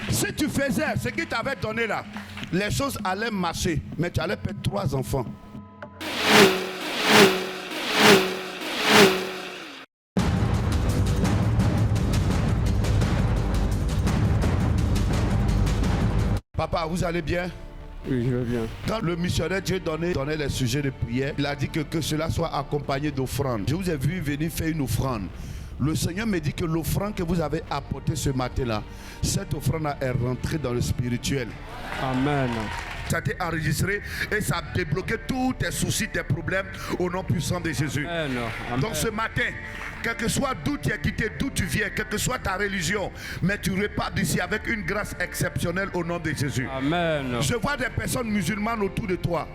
Si tu faisais ce qu'il t'avait donné là, les choses allaient marcher, mais tu allais perdre 3 enfants. Papa, vous allez bien? Oui, je vais bien. Quand le missionnaire Dieu donnait les sujets de prière, il a dit que cela soit accompagné d'offrandes. Je vous ai vu venir faire une offrande. Le Seigneur me dit que l'offrande que vous avez apportée ce matin-là, cette offrande est rentrée dans le spirituel. Amen. Ça a été enregistré et ça a débloqué tous tes soucis, tes problèmes au nom puissant de Jésus. Amen. Amen. Donc ce matin, quel que soit d'où tu es quitté, d'où tu viens, quelle que soit ta religion, mais tu repars d'ici avec une grâce exceptionnelle au nom de Jésus. Amen. Je vois des personnes musulmanes autour de toi.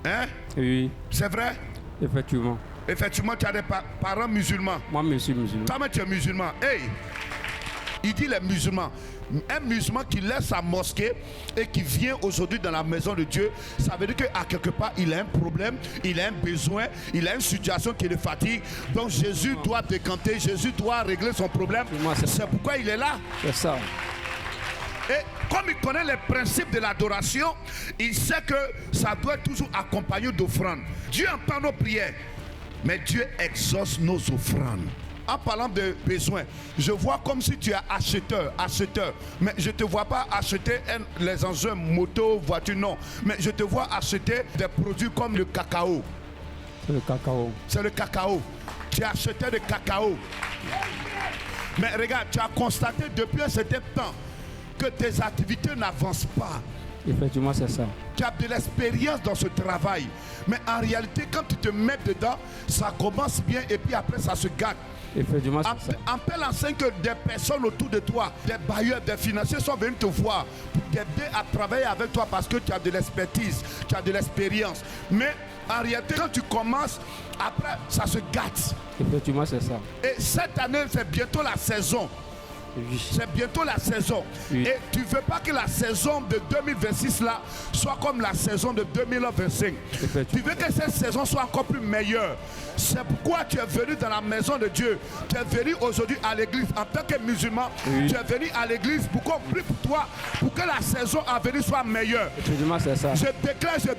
Hein? Oui, C'est vrai? effectivement. Effectivement, tu as des parents musulmans. Moi, je suis musulman. Toi, tu es musulman. Hey! Il dit les musulmans. Un musulman qui laisse sa mosquée et qui vient aujourd'hui dans la maison de Dieu, ça veut dire qu'à quelque part, il a un problème, il a un besoin, il a une situation qui le fatigue. Donc Jésus doit décanter, Jésus doit régler son problème. C'est pourquoi il est là. C'est ça. Et comme il connaît les principes de l'adoration, il sait que ça doit être toujours accompagné d'offrandes. Dieu entend nos prières, mais Dieu exauce nos offrandes. En parlant de besoins, je vois comme si tu es acheteur, mais je ne te vois pas acheter les engins moto, voiture, non. Mais je te vois acheter des produits comme le cacao. C'est le cacao. C'est le cacao. Tu as acheté du cacao. Mais regarde, tu as constaté depuis un certain temps que tes activités n'avancent pas. Effectivement, c'est ça. Tu as de l'expérience dans ce travail. Mais en réalité, quand tu te mets dedans, ça commence bien et puis après ça se gâte. Effectivement, c'est ça. En paix l'enseigne que des personnes autour de toi, des bailleurs, des financiers sont venus te voir pour t'aider à travailler avec toi parce que tu as de l'expertise, tu as de l'expérience. Mais en réalité, quand tu commences, après ça se gâte. Effectivement, c'est ça. Et cette année, c'est bientôt la saison. Oui. C'est bientôt la saison. Oui. Et tu ne veux pas que la saison de 2026 là soit comme la saison de 2025. Tu veux que cette saison soit encore plus meilleure. C'est pourquoi tu es venu dans la maison de Dieu. Tu es venu aujourd'hui à l'église en tant que musulman. Oui. Tu es venu à l'église pour qu'on prie pour toi, pour que la saison à venir soit meilleure. Effectivement, c'est ça. Je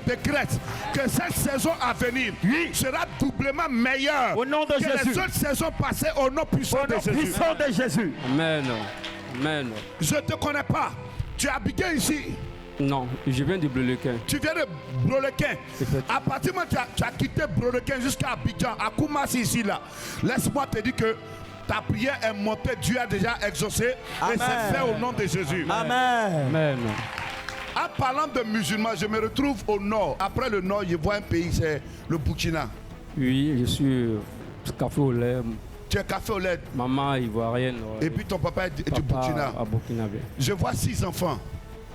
décrète que cette saison à venir sera doublement meilleure Au nom de que Jésus. les autres saisons passées au nom puissant de Jésus. Puissant de Jésus. Amen. Amen. Je ne te connais pas. Tu es habité ici. Non, je viens de Bleulequin. Tu viens de Brolequin. Effectivement. À partir du moment où tu as quitté Brolequin jusqu'à Abidjan, à Koumassi ici là, laisse-moi te dire que ta prière est montée, Dieu a déjà exaucé. Amen. Et c'est fait au nom de Jésus. Amen. Amen. En parlant de musulmans, je me retrouve au nord. Après le nord, je vois un pays, c'est le Burkina. Oui, je suis café au lait. Tu es café au lait. Maman ivoirienne. Et puis ton papa est du papa Burkina. à Burkinabé. Je vois 6 enfants.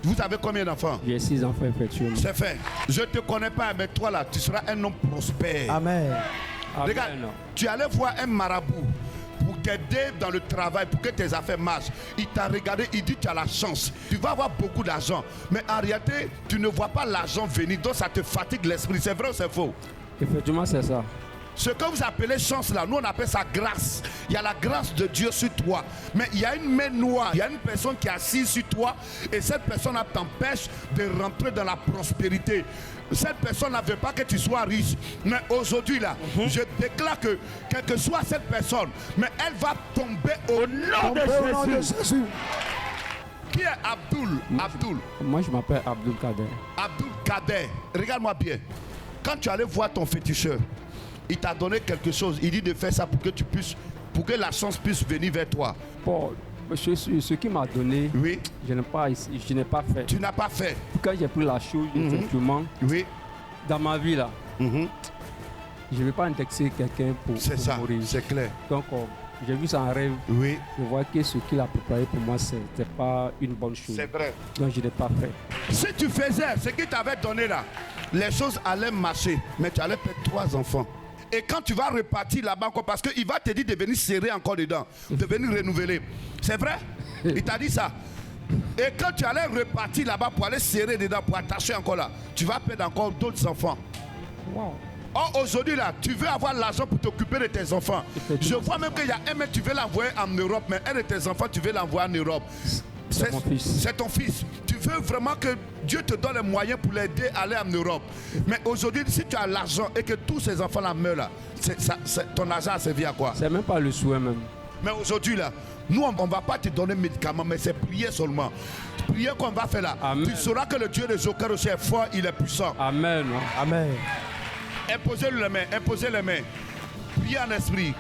Vous avez combien d'enfants? J'ai 6 enfants, effectivement. C'est fait. Je ne te connais pas, mais toi là, tu seras un homme prospère. Amen. Regarde, Amen. tu allais voir un marabout pour t'aider dans le travail, pour que tes affaires marchent. Il t'a regardé, il dit tu as la chance. Tu vas avoir beaucoup d'argent. Mais en réalité, tu ne vois pas l'argent venir. Donc ça te fatigue l'esprit. C'est vrai ou c'est faux? Effectivement, c'est ça. Ce que vous appelez chance là, nous on appelle ça grâce. Il y a la grâce de Dieu sur toi. Mais il y a une main noire, il y a une personne qui est assise sur toi et cette personne t'empêche de rentrer dans la prospérité. Cette personne ne veut pas que tu sois riche. Mais aujourd'hui là, je déclare que quelle que soit cette personne, mais elle va tomber au nom de Jésus. Qui est Abdoul? Abdoul. Moi, je m'appelle Abdoul Kader. Abdoul Kader. Regarde-moi bien. Quand tu allais voir ton féticheur, il t'a donné quelque chose. Il dit de faire ça pour que tu puisses, pour que la chance puisse venir vers toi. Bon, ce qu'il m'a donné, Oui. je n'ai pas fait. Tu n'as pas fait. Quand j'ai pris la chose, effectivement, Oui. dans ma vie là, Mhm. je ne vais pas indexer quelqu'un pour C'est ça. mourir. C'est clair. Donc, j'ai vu ça en rêve. Oui. Je vois que ce qu'il a préparé pour moi, ce n'était pas une bonne chose. C'est vrai. Donc, je n'ai pas fait. Si tu faisais ce qu'il t'avait donné là, les choses allaient marcher, mais tu allais perdre 3 enfants. Et quand tu vas repartir là-bas encore, parce qu'il va te dire de venir serrer encore dedans, de venir renouveler. C'est vrai? Il t'a dit ça. Et quand tu allais repartir là-bas pour aller serrer dedans, pour attacher encore là, tu vas perdre encore d'autres enfants. Wow. Or aujourd'hui là, tu veux avoir l'argent pour t'occuper de tes enfants. Je vois même qu'il y a un mec, tu veux l'envoyer en Europe, mais un de tes enfants, tu veux l'envoyer en Europe. C'est mon fils. C'est ton fils. Tu veux vraiment que Dieu te donne les moyens pour l'aider à aller en Europe. Mais aujourd'hui, si tu as l'argent et que tous ces enfants-là meurent là, ton argent a servi à quoi? C'est même pas le souhait même. Mais aujourd'hui là, nous on ne va pas te donner médicaments, mais c'est prier seulement. Prière qu'on va faire là. Amen. Tu sauras que le Dieu des Joker aussi est fort, il est puissant. Amen. Amen. Imposez les mains, imposez les mains. Priez en esprit.